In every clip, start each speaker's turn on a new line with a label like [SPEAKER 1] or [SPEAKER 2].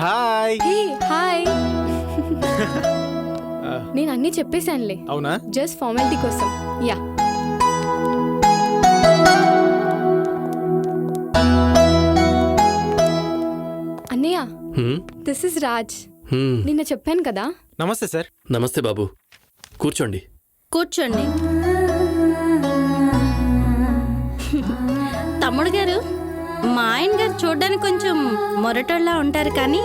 [SPEAKER 1] Hi.
[SPEAKER 2] Hi. నేను అన్నీ చెప్పేశానులే.
[SPEAKER 1] అవునా?
[SPEAKER 2] జస్ట్ ఫార్మాలిటీ కోసం. యా. అన్నయ్య, దిస్ ఇస్ రాజ్. నిన్న చెప్పాను కదా.
[SPEAKER 1] నమస్తే సార్.
[SPEAKER 3] నమస్తే బాబు, కూర్చోండి.
[SPEAKER 4] కూర్చోండి. తమ్ముడు గారు, మా ఆయన గారు చూడడానికి కొంచెం మొరటోళ్ళ ఉంటారు, కానీ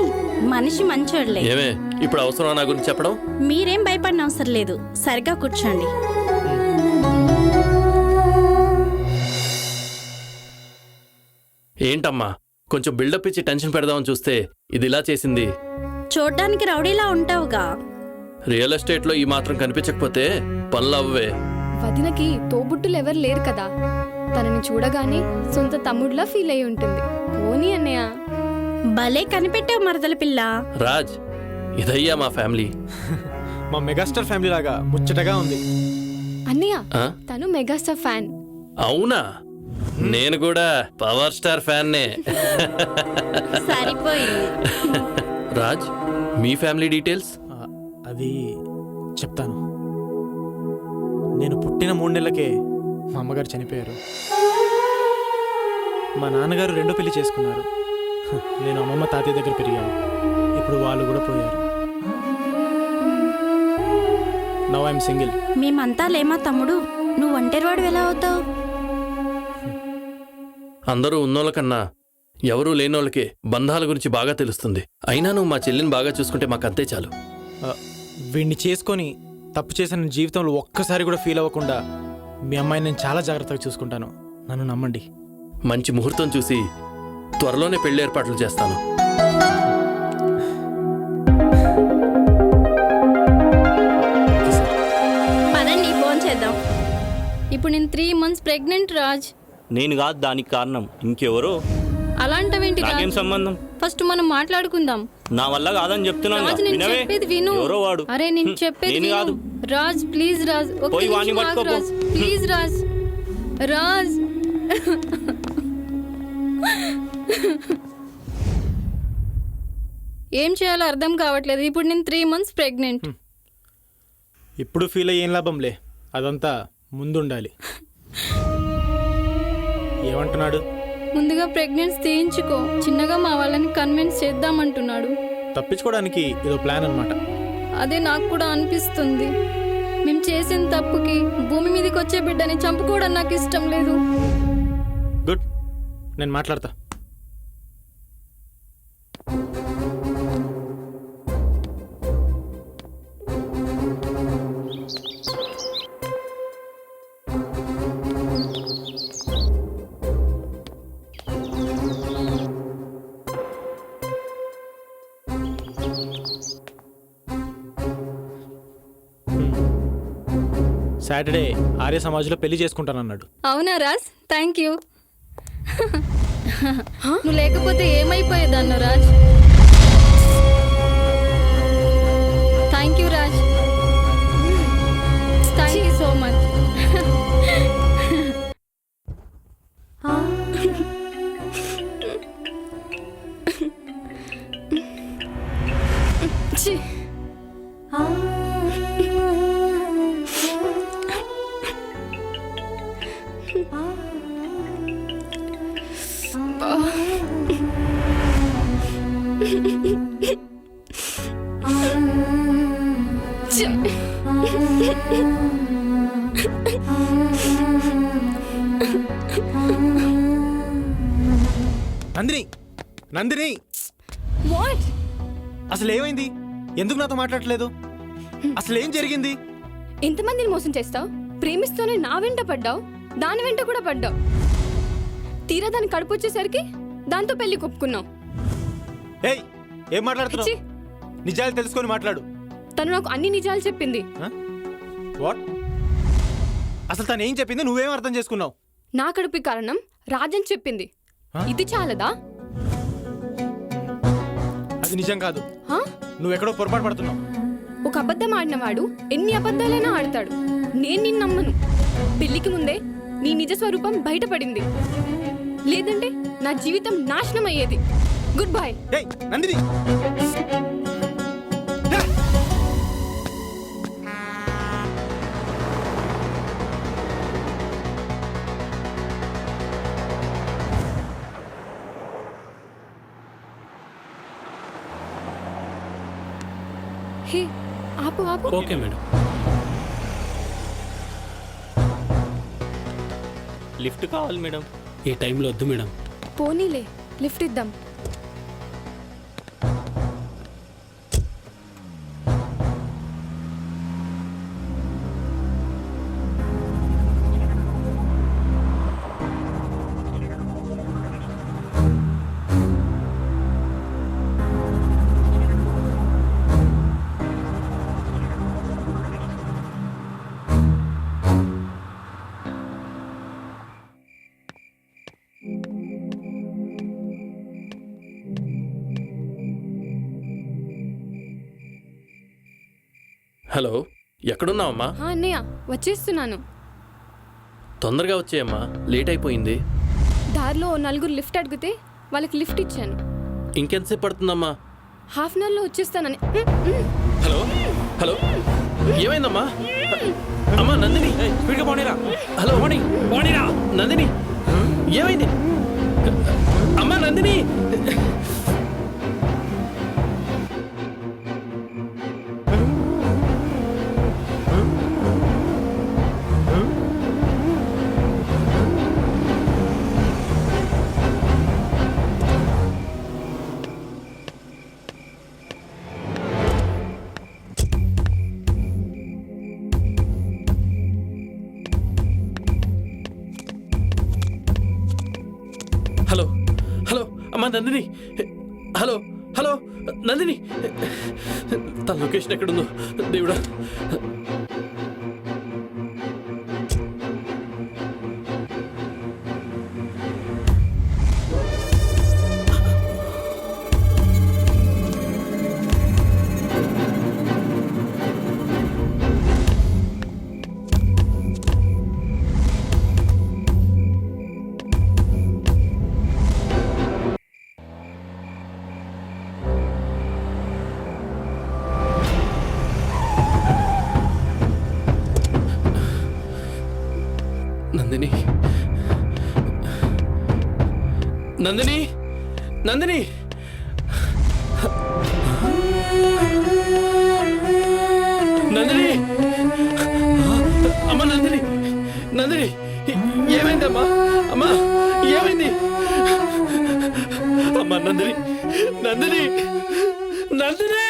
[SPEAKER 4] మనిషి మంచోళ్ళే.
[SPEAKER 3] ఏమే ఇప్పుడు అవసరం నా గురించి చెప్పడం?
[SPEAKER 4] మీరేం భయపడిన అవసరం లేదు, సరిగ్గా కూర్చోండి.
[SPEAKER 3] ఏంటమ్మా, కొంచెం బిల్డప్ ఇచ్చి టెన్షన్ పెడదామని చూస్తే ఇది ఇలా చేసింది.
[SPEAKER 4] చూడ్డానికి రౌడీలా ఉంటావుగా.
[SPEAKER 3] రియల్ ఎస్టేట్లో ఈ మాత్రం కనిపించకపోతే పనులు అవ్వే.
[SPEAKER 2] వదినకి తోబుట్టులు ఎవరు లేరు కదా, తనని చూడగానే సొంత తమ్ముడిలా ఫీల్ అయి ఉంటుంది. పోనీ అన్నయ్య.
[SPEAKER 4] భలే కనిపెట్టావు మరదల పిల్ల.
[SPEAKER 3] రాజ్, ఇదయ్యా మా ఫ్యామిలీ.
[SPEAKER 1] మా మెగాస్టార్ ఫ్యామిలీ లాగా ముచ్చటగా ఉంది.
[SPEAKER 2] అన్నయ్య,
[SPEAKER 3] ఆ?
[SPEAKER 2] తను మెగాస్టార్ ఫ్యాన్.
[SPEAKER 3] అవునా? నేను కూడా పవర్ స్టార్ ఫ్యాన్నే.
[SPEAKER 4] సరిపోయింది.
[SPEAKER 3] రాజ్, మీ ఫ్యామిలీ డీటెయిల్స్?
[SPEAKER 1] అది చెప్తాను. నేను పుట్టిన 3 నెలలకే మా అమ్మగారు చనిపోయారు. మా నాన్నగారు 2 పెళ్లి చేసుకున్నారు. నేను అమ్మమ్మ తాతయ్య దగ్గర పెరిగాను. ఇప్పుడు వాళ్ళు కూడా పోయారు. Now I'm single.
[SPEAKER 4] మేమంతా లేమా తమ్ముడు, నువ్వు ఒంటరివాడు ఎలా అవుతావు?
[SPEAKER 3] అందరూ ఉన్నోళ్ళ కన్నా ఎవరూ లేనోళ్ళకే బంధాల గురించి బాగా తెలుస్తుంది. అయినా నువ్వు మా చెల్లిని బాగా చూసుకుంటే మాకంతే చాలు.
[SPEAKER 1] వీడిని చేసుకొని తప్పు చేసిన జీవితంలో ఒక్కసారి కూడా ఫీల్ అవ్వకుండా మీ అమ్మాయిని నేను చాలా జాగ్రత్తగా చూసుకుంటాను. నన్ను నమ్మండి.
[SPEAKER 3] మంచి ముహూర్తం చూసి త్వరలోనే పెళ్లి ఏర్పాట్లు చేస్తాను.
[SPEAKER 4] పదండి, ఫోన్ చేద్దాం. ఇప్పుడు నేను 3 months ప్రెగ్నెంట్ రాజ్.
[SPEAKER 5] నేను కాదు దానికి కారణం, ఇంకెవరో.
[SPEAKER 4] అలాంటివేంటి
[SPEAKER 5] నాకేం
[SPEAKER 4] రాజ్?
[SPEAKER 5] సంబంధం?
[SPEAKER 4] ఫస్ట్ మనం మాట్లాడుకుందాం.
[SPEAKER 5] నా వల్ల కాదని చెప్తున్నాను.
[SPEAKER 4] రాజ్, నేను
[SPEAKER 5] వినవే?
[SPEAKER 4] చెప్పేది విను.
[SPEAKER 5] ఎవరో వాడు.
[SPEAKER 4] అరే, నేను చెప్పేది
[SPEAKER 5] నేను
[SPEAKER 4] విను.
[SPEAKER 5] కాదు.
[SPEAKER 4] రాజ్ ప్లీజ్, రాజ్ ఒక్క
[SPEAKER 5] పోయి
[SPEAKER 4] నిమిషం
[SPEAKER 5] వాణ్ణి
[SPEAKER 4] ఆగు
[SPEAKER 5] పట్టుకోపో.
[SPEAKER 4] రాజ్, ప్లీజ్ రాజ్. రాజ్, ఏం చేయాలో అర్థం కావట్లేదు. ఇప్పుడు నేను 3 months ప్రెగ్నెంట్.
[SPEAKER 1] ఇప్పుడు ఫీల్ అయ్యి ఏం లాభంలే, అదంతా ముందుండాలి. ఏమంటున్నాడు?
[SPEAKER 4] ముందుగా ప్రెగ్నెన్సీ తీయించుకో, చిన్నగా మా వాళ్ళని కన్విన్స్ చేద్దామంటున్నాడు.
[SPEAKER 1] తప్పించుకోవడానికి ఏదో ప్లాన్ అన్నమాట.
[SPEAKER 4] అదే నాకు కూడా అనిపిస్తుంది. మేము చేసిన తప్పుకి భూమి మీదకి వచ్చే బిడ్డని చంపుకోవడం నాకు ఇష్టం లేదు.
[SPEAKER 1] గుడ్, నేను మాట్లాడతా. సాటర్డే ఆర్య సమాజ్లో పెళ్లి చేసుకుంటానన్నాడు.
[SPEAKER 4] అవునా రాజ్? Thank you. నువ్వు లేకపోతే ఏమైపోయేదన్ను Raj. Thank you Raj, thank you so much.
[SPEAKER 1] Nandini, Nandini,
[SPEAKER 2] what?
[SPEAKER 1] అసలు ఏమైంది? ఎందుకు నాతో మాట్లాడట్లేదు? అసలు ఏం జరిగింది?
[SPEAKER 2] ఎంతమందిని మోసం చేస్తావు? ప్రేమిస్తూనే నా వెంట పడ్డావు, దాని వెంట కూడా పడ్డావు. తీరా దాని కడుపు వచ్చేసరికి దాంతో పెళ్లి కొప్పుకున్నావు.
[SPEAKER 1] ఏయ్, ఏం మాట్లాడుతున్నావు?
[SPEAKER 2] ఛీ!
[SPEAKER 1] నిజాలు తెలుసుకొని మాట్లాడు.
[SPEAKER 2] తను నాకు అన్ని నిజాలు చెప్పింది.
[SPEAKER 1] వాట్? అసలు తను ఏం చెప్పింది? నువ్వేం అర్థం చేసుకున్నావు?
[SPEAKER 2] నా కడుపు కారణం రాజన్ చెప్పింది. ఇది చాలదా?
[SPEAKER 1] అది నిజం కాదు.
[SPEAKER 2] హా?
[SPEAKER 1] నువ్వెక్కడో పొరపాటు పడుతున్నావు.
[SPEAKER 2] ఒక అబద్ధం ఆడినవాడు ఎన్ని అబద్ధాలైనా ఆడతాడు. నేను నిన్ను నమ్మను. పెళ్లికి ముందే నీ నిజ స్వరూపం బయటపడింది. లేదంటే నా జీవితం నాశనం అయ్యేది. Good bye.
[SPEAKER 1] ఏయ్ నందిని,
[SPEAKER 2] హే ఆపు ఆపు.
[SPEAKER 3] Okay madam.
[SPEAKER 5] లిఫ్ట్ కావాలి మేడం.
[SPEAKER 3] ఈ టైంలో వద్దు మేడం.
[SPEAKER 2] పోనీలే, లిఫ్ట్ ఇద్దాం.
[SPEAKER 3] హలో, ఎక్కడున్నావమ్మా?
[SPEAKER 2] అన్నయ్య వచ్చేస్తున్నాను.
[SPEAKER 3] తొందరగా వచ్చేయమ్మా, లేట్ అయిపోయింది.
[SPEAKER 2] దారిలో ఓ నలుగురు లిఫ్ట్ అడిగితే వాళ్ళకి లిఫ్ట్ ఇచ్చాను.
[SPEAKER 3] ఇంకెంతసేపు పడుతుందమ్మా?
[SPEAKER 2] హాఫ్ అన్ అవర్లో వచ్చేస్తానని.
[SPEAKER 3] హలో హలో, ఏమైందమ్మా? అమ్మా నందిని,
[SPEAKER 1] స్పీడ్గా పోనీరా.
[SPEAKER 3] హలో పోనీరా. నందిని, ఏమైంది? అమ్మా నందిని, హలో హలో, అమ్మా నందిని, హలో హలో నందిని, తన లొకేషన్ ఎక్కడుందో దేవుడా. నందిని, నందిని, నందిని, నందిని, అమ్మ నందిని, నందిని, ఏమైందమ్మా? అమ్మా ఏమైంది? అమ్మ నందిని, నందిని, నందిని.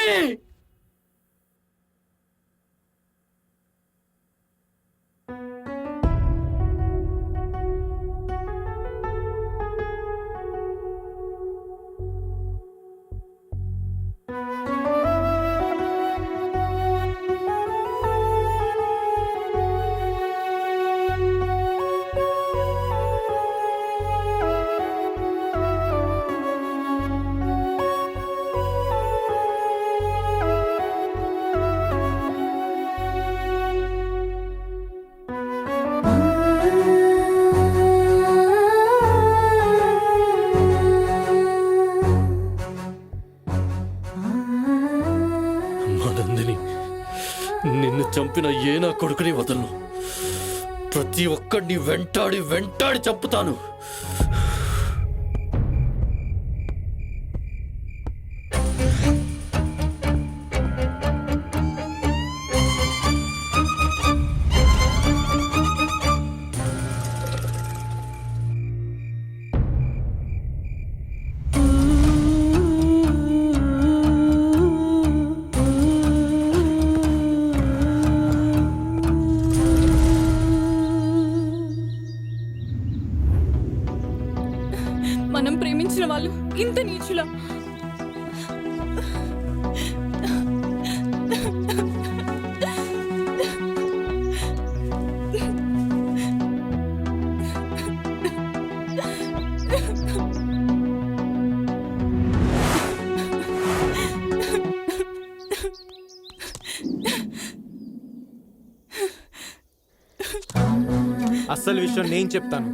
[SPEAKER 3] నిన్ను చంపిన ఏ నా కొడుకుని వదలను. ప్రతి ఒక్కడిని వెంటాడి వెంటాడి చంపుతాను.
[SPEAKER 2] మనం ప్రేమించిన వాళ్ళు ఇంత నీచులా?
[SPEAKER 1] అస్సలు విషయం నేను చెప్తాను.